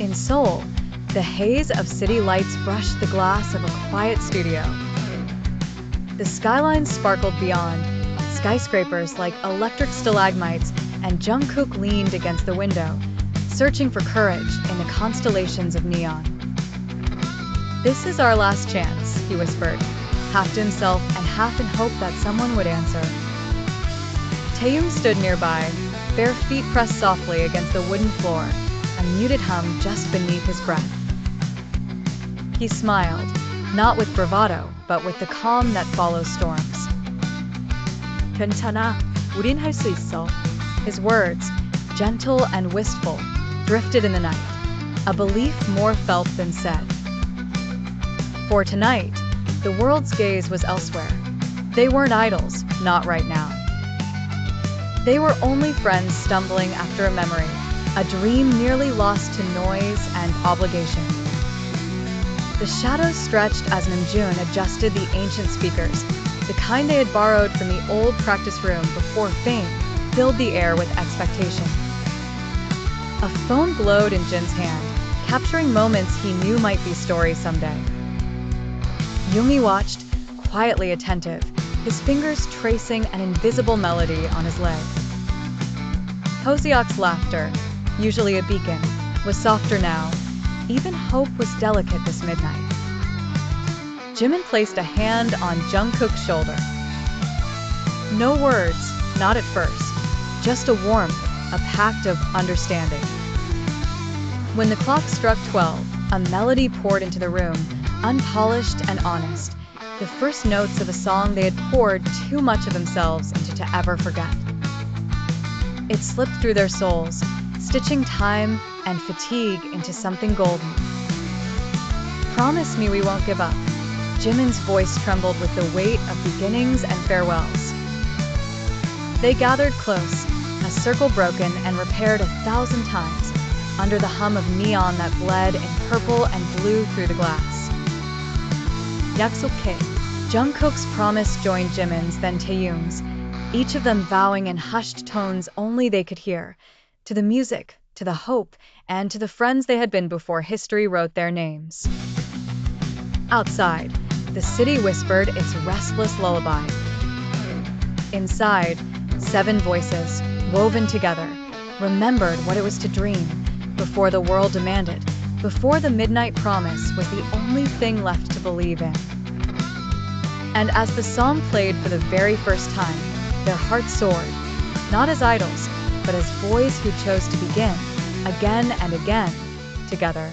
In Seoul, the haze of city lights brushed the glass of a quiet studio. The skyline sparkled beyond, skyscrapers like electric stalagmites, and Jungkook leaned against the window, searching for courage in the constellations of neon. "This is our last chance," he whispered, half to himself and half in hope that someone would answer. Taeyong stood nearby, bare feet pressed softly against the wooden floor, a muted hum just beneath his breath. He smiled, not with bravado, but with the calm that follows storms. "괜찮아, 우린 할 수 있어." His words, gentle and wistful, drifted in the night, a belief more felt than said. For tonight, the world's gaze was elsewhere. They weren't idols, not right now. They were only friends stumbling after a memory, a dream nearly lost to noise and obligation. The shadows stretched as Namjoon adjusted the ancient speakers, the kind they had borrowed from the old practice room before fame filled the air with expectation. A phone glowed in Jin's hand, capturing moments he knew might be stories someday. Yoongi watched, quietly attentive, his fingers tracing an invisible melody on his leg. Hoseok's laughter, usually a beacon, was softer now. Even hope was delicate this midnight. Jimin placed a hand on Jungkook's shoulder. No words, not at first, just a warmth, a pact of understanding. When the clock struck 12, a melody poured into the room, unpolished and honest, the first notes of a song they had poured too much of themselves into to ever forget. It slipped through their souls, stitching time and fatigue into something golden. "Promise me we won't give up." Jimin's voice trembled with the weight of beginnings and farewells. They gathered close, a circle broken and repaired 1,000 times, under the hum of neon that bled in purple and blue through the glass. 약속해. Jungkook's promise joined Jimin's, then Taeyong's, each of them vowing in hushed tones only they could hear, to the music, to the hope, and to the friends they had been before history wrote their names. Outside, the city whispered its restless lullaby. Inside, 7 voices, woven together, remembered what it was to dream, before the world demanded, before the midnight promise was the only thing left to believe in. And as the song played for the very first time, their hearts soared, not as idols, but as boys who chose to begin, again and again, together.